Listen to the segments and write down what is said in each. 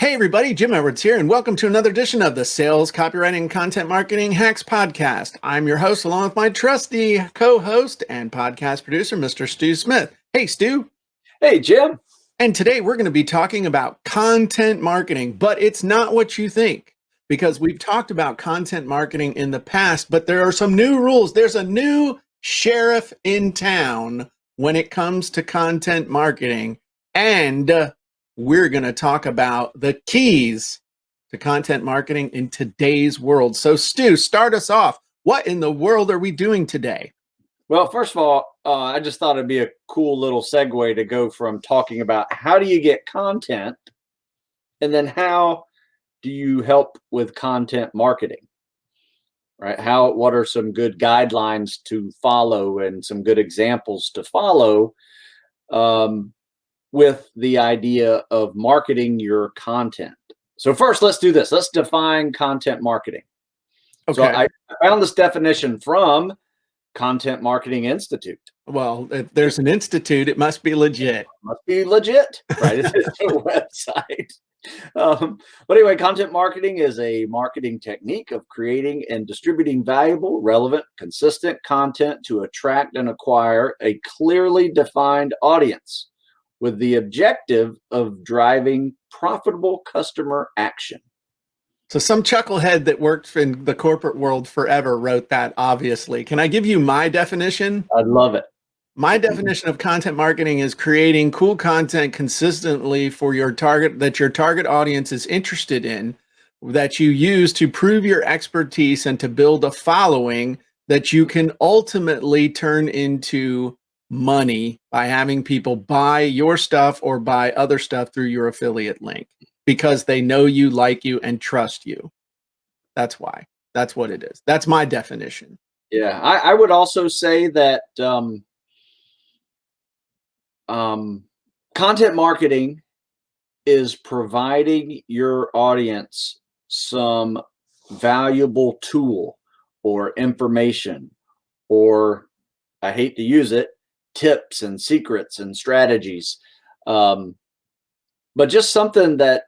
Hey everybody, Jim Edwards here, and welcome to another edition of the Sales, Copywriting, and Content Marketing Hacks Podcast. I'm your host, along with my trusty co-host and podcast producer, Mr. Stu Smith. Hey, Stu. Hey, Jim. And today we're going to be talking about content marketing, but it's not what you think, because we've talked about content marketing in the past, but there are some new rules. There's a new sheriff in town when it comes to content marketing, and we're going to talk about the keys to content marketing in today's world. So, Stu, start us off. What in the world are we doing today? Well, first of all, I just thought it'd be a cool little segue to go from talking about how do you get content, and then how do you help with content marketing, right? What are some good guidelines to follow and some good examples to follow with the idea of marketing your content. So first, let's do this. Let's define content marketing. Okay. So I found this definition from Content Marketing Institute. Well, if there's an institute, it must be legit. It must be legit, right? It's a website. But anyway, content marketing is a marketing technique of creating and distributing valuable, relevant, consistent content to attract and acquire a clearly defined audience, with the objective of driving profitable customer action. So some chucklehead that worked in the corporate world forever wrote that, obviously. Can I give you my definition? I'd love it. My definition of content marketing is creating cool content consistently for your target, that your target audience is interested in, that you use to prove your expertise and to build a following that you can ultimately turn into money by having people buy your stuff or buy other stuff through your affiliate link because they know you, like you, and trust you. That's why. That's what it is. That's my definition. Yeah, I would also say that content marketing is providing your audience some valuable tool or information, or, I hate to use it, tips and secrets and strategies, but just something that,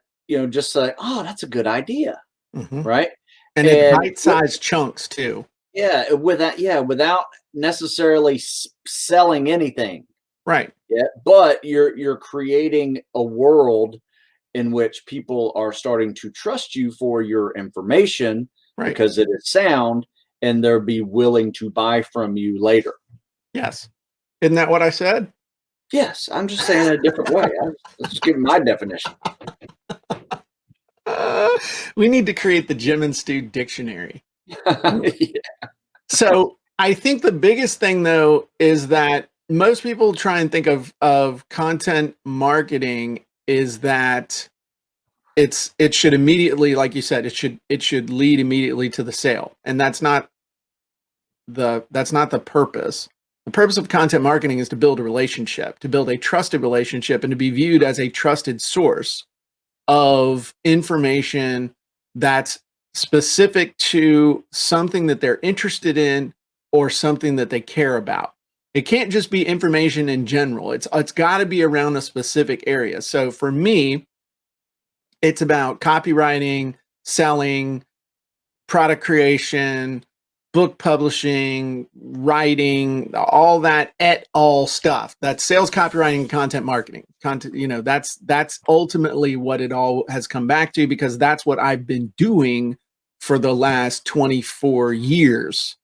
just like, oh, that's a good idea, right? And in bite-sized chunks too. Yeah, without necessarily selling anything, right? Yeah, but you're creating a world in which people are starting to trust you for your information, right, because it is sound, and they'll be willing to buy from you later. Yes. Isn't that what I said? Yes, I'm just saying it a different way. I'm just giving my definition. We need to create the Jim and Stu dictionary. Yeah. So I think the biggest thing, though, is that most people try and think of content marketing is that it should immediately, like you said, it should lead immediately to the sale, and that's not the purpose. The purpose of content marketing is to build a relationship, to build a trusted relationship, and to be viewed as a trusted source of information that's specific to something that they're interested in or something that they care about. It can't just be information in general. It's got to be around a specific area. So for me, it's about copywriting, selling, product creation, book publishing, writing, all that et al. Stuff. That's sales, copywriting, and content marketing. That's ultimately what it all has come back to, because that's what I've been doing for the last 24 years.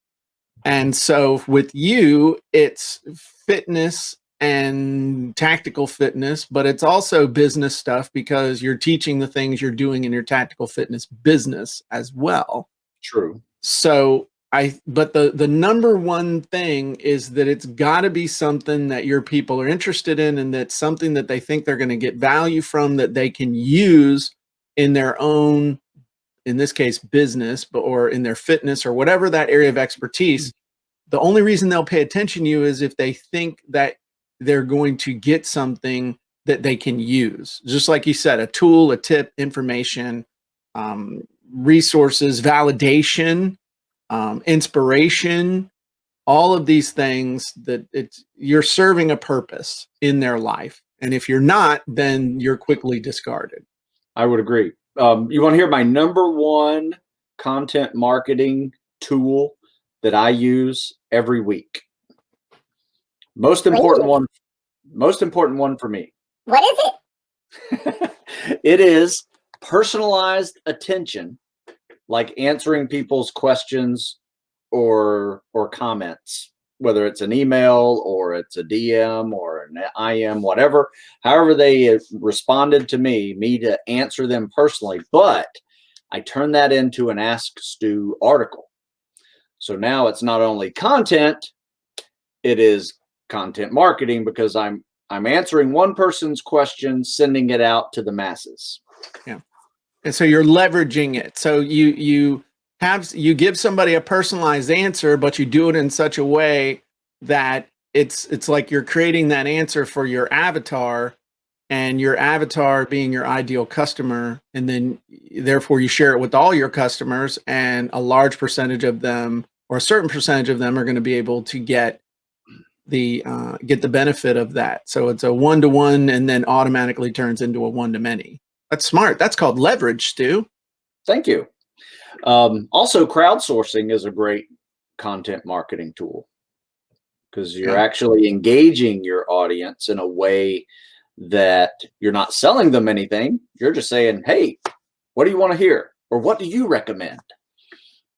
And so with you, it's fitness and tactical fitness, but it's also business stuff, because you're teaching the things you're doing in your tactical fitness business as well. True. So but the number one thing is that it's got to be something that your people are interested in, and that's something that they think they're going to get value from, that they can use in their own, in this case, business, or in their fitness or whatever that area of expertise. The only reason they'll pay attention to you is if they think that they're going to get something that they can use. Just like you said, a tool, a tip, information, resources, validation, inspiration, all of these things, that you're serving a purpose in their life. And if you're not, then you're quickly discarded. I would agree. You want to hear my number one content marketing tool that I use every week? Most important Please. one. Most important one for me. What is it? It is personalized attention, like answering people's questions or comments, whether it's an email or it's a DM or an IM, whatever. However, they responded to me to answer them personally, but I turn that into an Ask Stu article. So now it's not only content, it is content marketing because I'm answering one person's question, sending it out to the masses. Yeah. And so you're leveraging it. So you give somebody a personalized answer, but you do it in such a way that it's like you're creating that answer for your avatar, and your avatar being your ideal customer, and then therefore you share it with all your customers, and a large percentage of them, or a certain percentage of them, are going to be able to get the benefit of that. So it's a one-to-one, and then automatically turns into a one-to-many. That's smart. That's called leverage, Stu. Thank you. Also, crowdsourcing is a great content marketing tool because you're actually engaging your audience in a way that you're not selling them anything. You're just saying, hey, what do you want to hear? Or what do you recommend?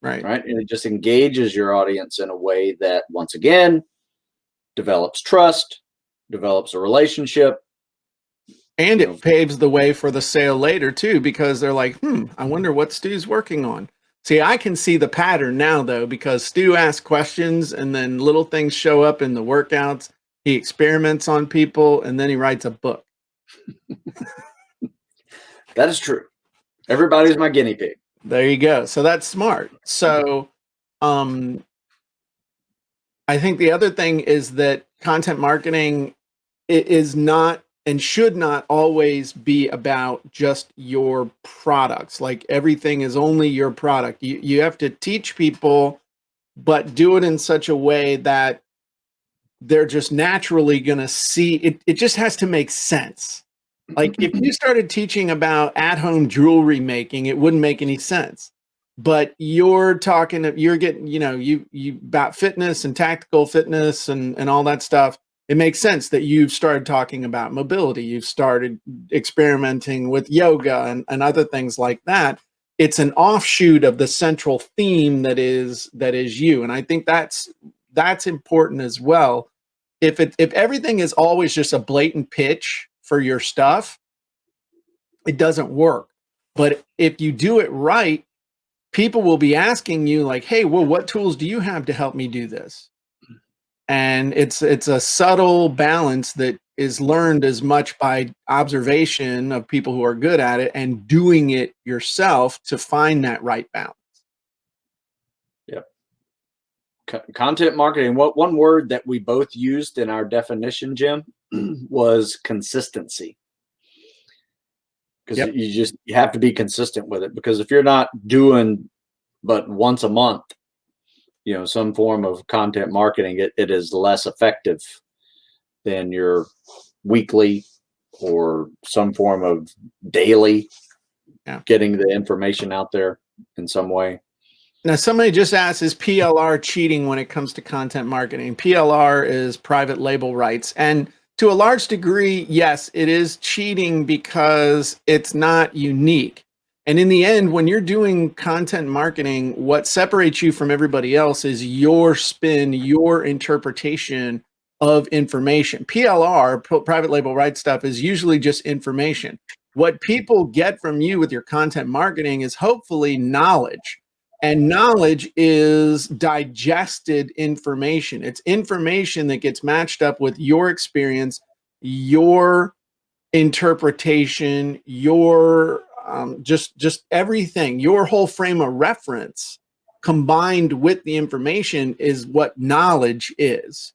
Right. And it just engages your audience in a way that, once again, develops trust, develops a relationship. And it paves the way for the sale later too, because they're like, I wonder what Stu's working on. See, I can see the pattern now though, because Stu asks questions and then little things show up in the workouts. He experiments on people and then he writes a book. That is true. Everybody's my guinea pig. There you go. So that's smart. So I think the other thing is that content marketing is not and should not always be about just your products. Like everything is only your product. You have to teach people, but do it in such a way that they're just naturally going to see it. It just has to make sense. Like if you started teaching about at-home jewelry making, it wouldn't make any sense. But you're getting, you about fitness and tactical fitness and all that stuff. It makes sense that you've started talking about mobility. You've started experimenting with yoga and other things like that. It's an offshoot of the central theme that is you. And I think that's important as well. If everything is always just a blatant pitch for your stuff, it doesn't work. But if you do it right, people will be asking you like, hey, well, what tools do you have to help me do this? And it's a subtle balance that is learned as much by observation of people who are good at it and doing it yourself to find that right balance. Yep. Content marketing. What one word that we both used in our definition, Jim, was consistency. Because you have to be consistent with it. Because if you're not doing but once a month, some form of content marketing, it is less effective than your weekly or some form of daily getting the information out there in some way. Now, somebody just asked, is PLR cheating when it comes to content marketing? PLR is private label rights. And to a large degree, yes, it is cheating because it's not unique. And in the end, when you're doing content marketing, what separates you from everybody else is your spin, your interpretation of information. PLR, private label rights stuff, is usually just information. What people get from you with your content marketing is hopefully knowledge. And knowledge is digested information. It's information that gets matched up with your experience, your interpretation, your just everything, your whole frame of reference combined with the information is what knowledge is.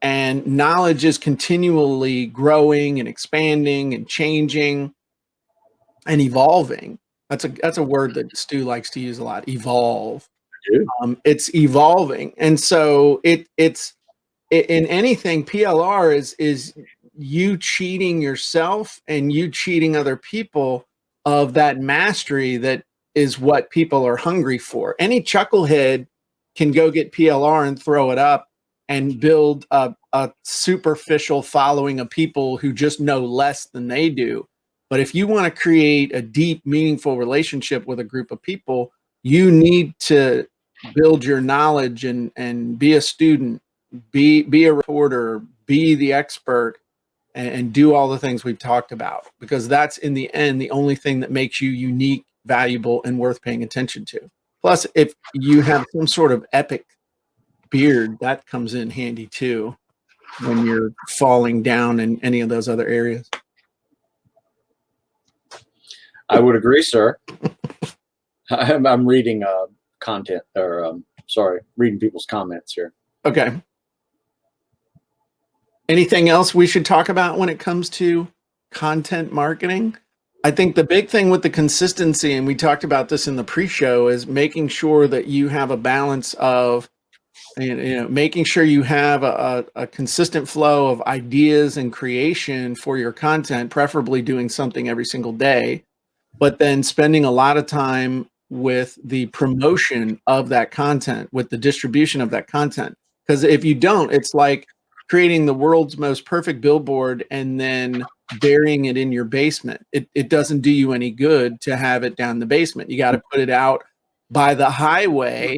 And knowledge is continually growing and expanding and changing and evolving. That's a word that Stu likes to use a lot. Evolve. It's evolving, and so it's in anything. PLR is you cheating yourself and you cheating other people of that mastery that is what people are hungry for. Any chucklehead can go get PLR and throw it up and build a superficial following of people who just know less than they do. But if you want to create a deep, meaningful relationship with a group of people, you need to build your knowledge and be a student, be a reporter, be the expert, and do all the things we've talked about, because that's in the end the only thing that makes you unique, valuable, and worth paying attention to. Plus, if you have some sort of epic beard, that comes in handy too when you're falling down in any of those other areas. I would agree, sir. I'm reading content, or sorry, reading people's comments here. Okay. Anything else we should talk about when it comes to content marketing? I think the big thing with the consistency, and we talked about this in the pre-show, is making sure that you have a balance of, making sure you have a consistent flow of ideas and creation for your content, preferably doing something every single day, but then spending a lot of time with the promotion of that content, with the distribution of that content. Because if you don't, it's like creating the world's most perfect billboard and then burying it in your basement. It doesn't do you any good to have it down the basement. You got to put it out by the highway.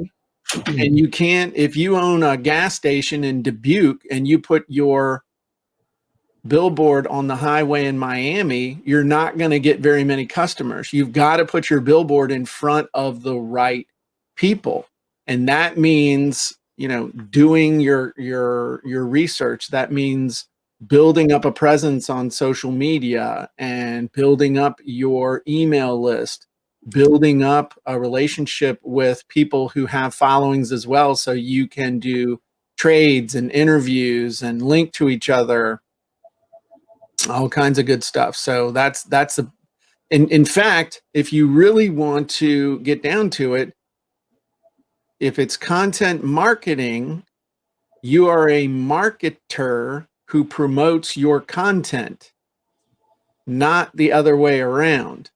And you can't, if you own a gas station in Dubuque and you put your billboard on the highway in Miami, you're not going to get very many customers. You've got to put your billboard in front of the right people. And that means, doing your research. That means building up a presence on social media and building up your email list, building up a relationship with people who have followings as well, so you can do trades and interviews and link to each other, all kinds of good stuff. So that's in fact, if you really want to get down to it, if it's content marketing, you are a marketer who promotes your content, not the other way around.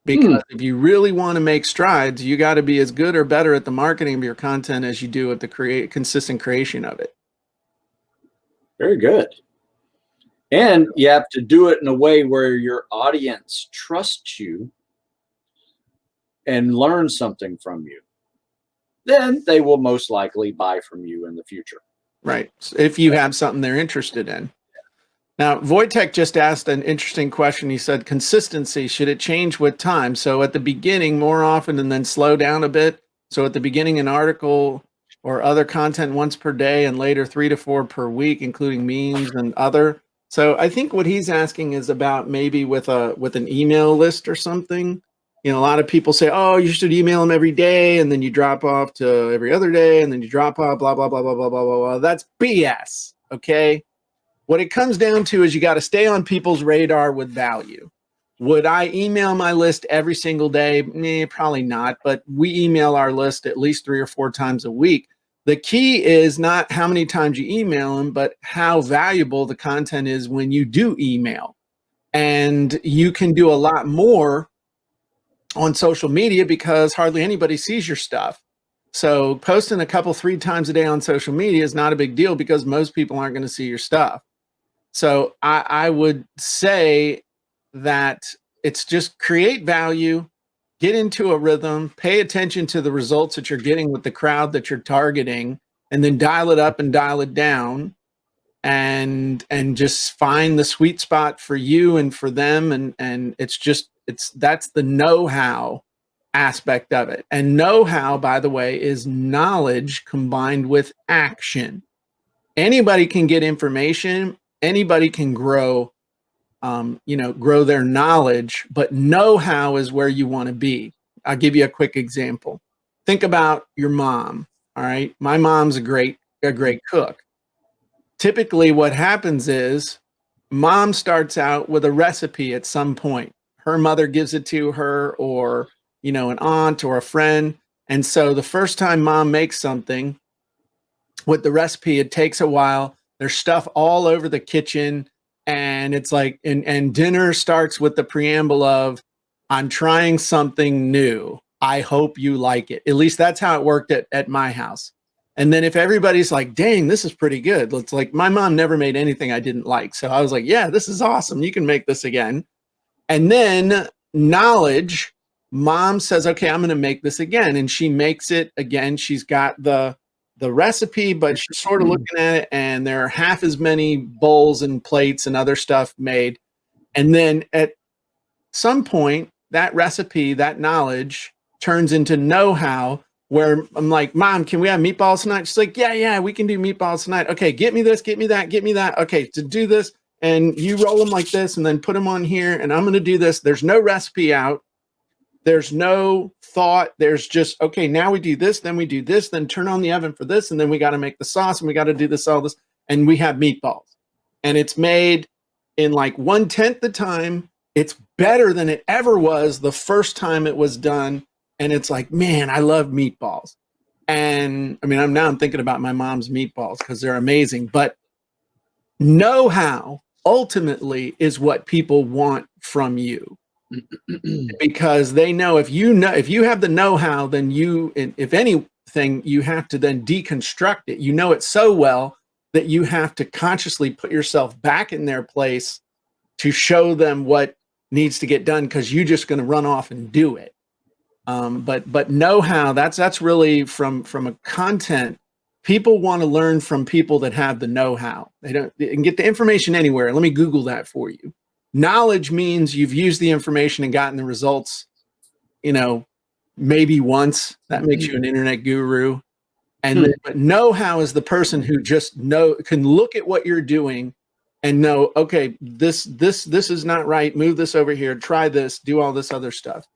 Because if you really want to make strides, you got to be as good or better at the marketing of your content as you do at the consistent creation of it. Very good. And you have to do it in a way where your audience trusts you and learns something from you. Then they will most likely buy from you in the future. Right. If you have something they're interested in. Now, Wojtek just asked an interesting question. He said, consistency, should it change with time? So at the beginning, more often, and then slow down a bit. So at the beginning, an article or other content once per day, and later 3 to 4 per week, including memes and other. So I think what he's asking is about maybe with an email list or something. A lot of people say, oh, you should email them every day, and then you drop off to every other day, and then you drop off, blah, blah, blah, blah, blah, blah, blah, blah. That's BS, okay? What it comes down to is you got to stay on people's radar with value. Would I email my list every single day? Probably not, but we email our list at least 3 or 4 times a week. The key is not how many times you email them, but how valuable the content is when you do email. And you can do a lot more on social media because hardly anybody sees your stuff. So posting a couple, 3 times a day on social media is not a big deal because most people aren't going to see your stuff. So I would say that it's just create value, get into a rhythm, pay attention to the results that you're getting with the crowd that you're targeting, and then dial it up and dial it down, and just find the sweet spot for you and for them. And that's the know-how aspect of it. And know-how, by the way, is knowledge combined with action. Anybody can get information. Anybody can grow, grow their knowledge, but know-how is where you want to be. I'll give you a quick example. Think about your mom. All right. My mom's a great cook. Typically what happens is mom starts out with a recipe at some point. Her mother gives it to her, or, an aunt or a friend. And so the first time mom makes something with the recipe, it takes a while. There's stuff all over the kitchen, and it's like, and dinner starts with the preamble of, I'm trying something new. I hope you like it. At least that's how it worked at my house. And then if everybody's like, dang, this is pretty good. It's like my mom never made anything I didn't like. So I was like, yeah, this is awesome. You can make this again. And then knowledge, mom says, okay, I'm going to make this again. And she makes it again. She's got the recipe, but she's sort of looking at it, and there are half as many bowls and plates and other stuff made. And then at some point, that recipe, that knowledge turns into know-how, where I'm like, Mom, can we have meatballs tonight? She's like, yeah, we can do meatballs tonight. Okay, get me this, get me that, get me that. Okay, to do this, and you roll them like this and then put them on here, and I'm going to do this. There's no recipe out. There's no thought. There's just, okay, now we do this, then we do this, then turn on the oven for this, and then we got to make the sauce, and we got to do this, all this, and we have meatballs. And it's made in like 1/10 the time. It's better than it ever was the first time it was done. And it's like, man, I love meatballs. And I mean, I'm thinking about my mom's meatballs because they're amazing. But know-how ultimately is what people want from you. Because they know if you have the know-how, then if anything, you have to then deconstruct it. You know it so well that you have to consciously put yourself back in their place to show them what needs to get done, because you're just going to run off and do it. But know-how, that's really from a content. People want to learn from people that have the know-how. They can get the information anywhere. Let me Google that for you. Knowledge means you've used the information and gotten the results, maybe once. That makes you an internet guru. And but know-how is the person who just can look at what you're doing and know, okay, this is not right. Move this over here. Try this. Do all this other stuff.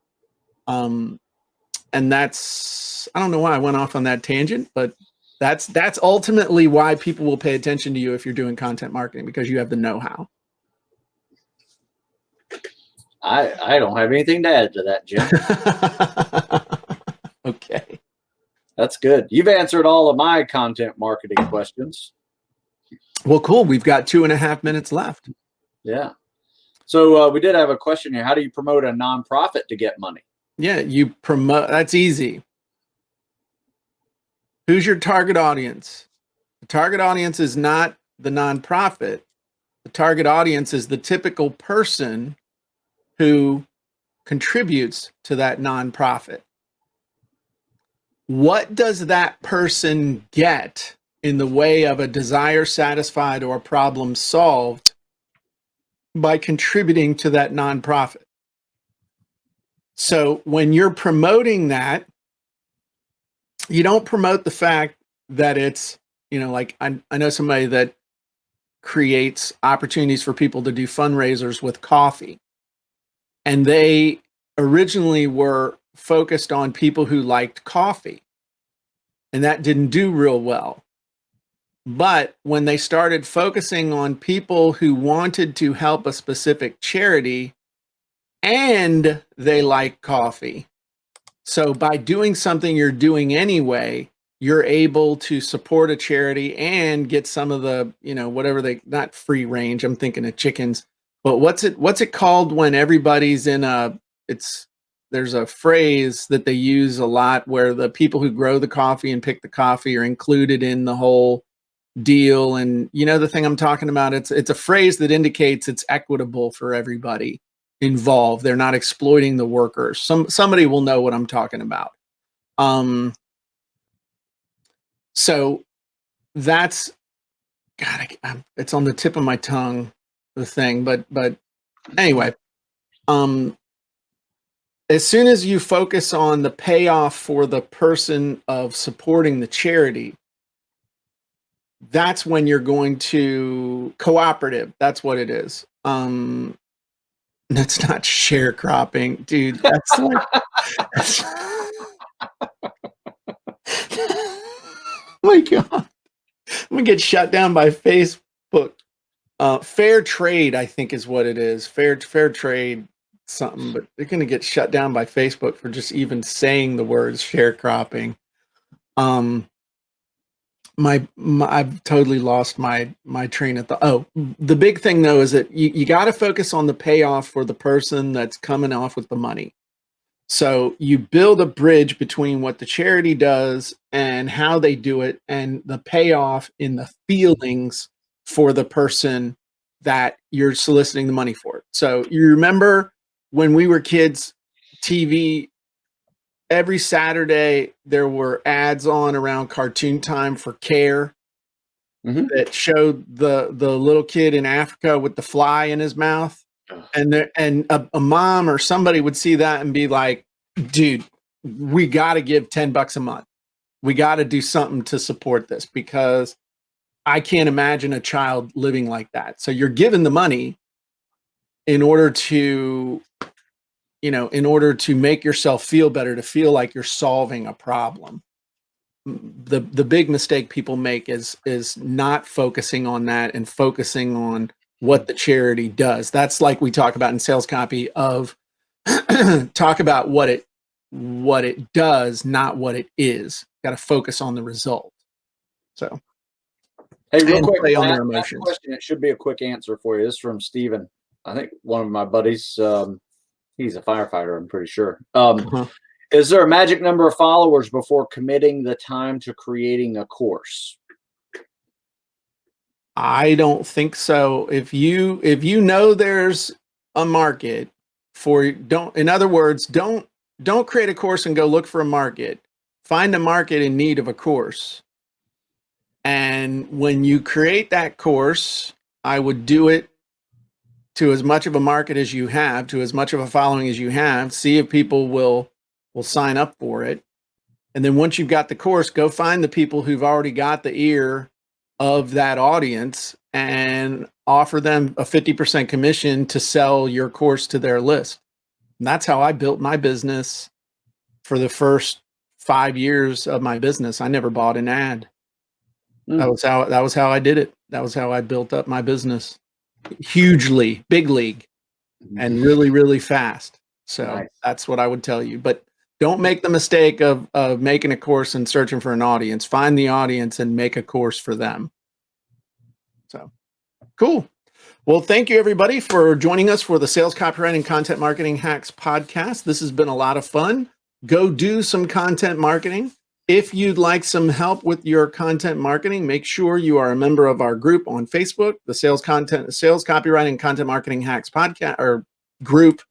And that's, I don't know why I went off on that tangent, but that's ultimately why people will pay attention to you if you're doing content marketing, because you have the know-how. I don't have anything to add to that, Jim. Okay. That's good. You've answered all of my content marketing questions. Well, cool. We've got 2.5 minutes left. Yeah. So we did have a question here. How do you promote a nonprofit to get money? Yeah, you promote. That's easy. Who's your target audience? The target audience is not the nonprofit. The target audience is the typical person who contributes to that nonprofit. What does that person get in the way of a desire satisfied or a problem solved by contributing to that nonprofit? So when you're promoting that, you don't promote the fact that it's, like I know somebody that creates opportunities for people to do fundraisers with coffee. And they originally were focused on people who liked coffee. And that didn't do real well. But when they started focusing on people who wanted to help a specific charity and they like coffee, so by doing something you're doing anyway, you're able to support a charity and get some of the, whatever not free range, I'm thinking of chickens, but what's it called when everybody's in there's a phrase that they use a lot where the people who grow the coffee and pick the coffee are included in the whole deal. And the thing I'm talking about, it's a phrase that indicates it's equitable for everybody involved. They're not exploiting the workers. Somebody will know what I'm talking about. So that's, God, it's on the tip of my tongue, the thing, but anyway, as soon as you focus on the payoff for the person of supporting the charity, that's when you're going to cooperative. That's what it is. That's not sharecropping, dude. That's like, my God, I'm gonna get shut down by Facebook. Fair trade, I think, is what it is. Fair trade, something, but they're gonna get shut down by Facebook for just even saying the words sharecropping. I've totally lost my train of thought. Oh, the big thing though is that you got to focus on the payoff for the person that's coming off with the money. So you build a bridge between what the charity does and how they do it, and the payoff in the feelings for the person that you're soliciting the money for. So you remember when we were kids, TV, every Saturday there were ads on around cartoon time for Care that showed the little kid in Africa with the fly in his mouth. And a mom or somebody would see that and be like, dude, we got to give $10 a month. We got to do something to support this, because I can't imagine a child living like that. So you're given the money in order to, in order to make yourself feel better, to feel like you're solving a problem. The big mistake people make is not focusing on that and focusing on what the charity does. That's like we talk about in sales copy of talk about what it does, not what it is. Got to focus on the result. So, hey, real quick, play on their last emotions. question. It should be a quick answer for you. This is from Steven. I think one of my buddies. He's a firefighter, I'm pretty sure. Is there a magic number of followers before committing the time to creating a course? I don't think so. If you know there's a market for, in other words, don't create a course and go look for a market. Find a market in need of a course. And when you create that course, I would do it to as much of a market as you have, to as much of a following as you have, see if people will sign up for it. And then once you've got the course, go find the people who've already got the ear of that audience and offer them a 50% commission to sell your course to their list. And that's how I built my business for the first 5 years of my business. I never bought an ad. That was how I did it. That was how I built up my business. Hugely, big league, and really, really fast. So That's what I would tell you. But don't make the mistake of making a course and searching for an audience. Find the audience and make a course for them. So cool. Well, thank you everybody for joining us for the Sales Copywriting Content Marketing Hacks podcast. This has been a lot of fun. Go do some content marketing. If you'd like some help with your content marketing, make sure you are a member of our group on Facebook, the Sales Copywriting Content Marketing Hacks podcast or group.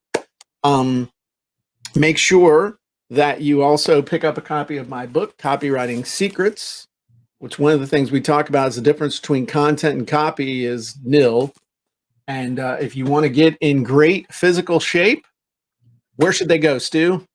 Make sure that you also pick up a copy of my book, Copywriting Secrets, which one of the things we talk about is the difference between content and copy is nil. And if you want to get in great physical shape, where should they go, Stu?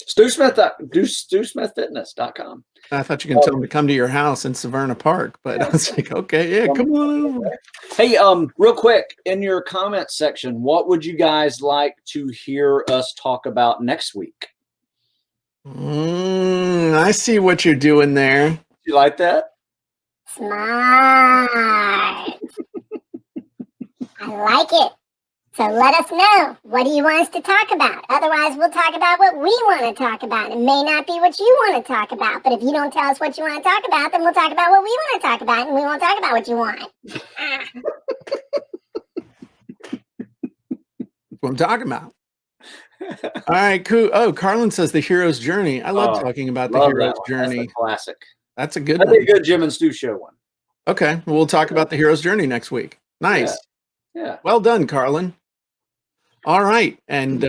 StuSmithFitness.com. I thought you can tell them to come to your house in Severna Park, but I was like, okay, yeah, come on over. Hey, real quick, in your comments section, what would you guys like to hear us talk about next week? I see what you're doing there. You like that? Smart. I like it. So let us know. What do you want us to talk about? Otherwise, we'll talk about what we want to talk about. It may not be what you want to talk about. But if you don't tell us what you want to talk about, then we'll talk about what we want to talk about, and we won't talk about what you want. What I'm talking about. All right, cool. Oh, Carlin says the hero's journey. I love talking about the hero's journey. That's a classic. That's a good That'd one. be a good Jim and Stu show one. Okay, well, we'll talk about the hero's journey next week. Nice. Yeah. Well done, Carlin. All right, and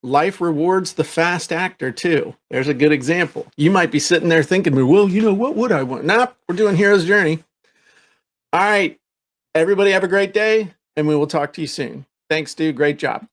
life rewards the fast actor too. There's a good example. You might be sitting there thinking, well, what would I want? Nope, we're doing hero's journey. All right, everybody have a great day, and we will talk to you soon. Thanks, Stu. Great job.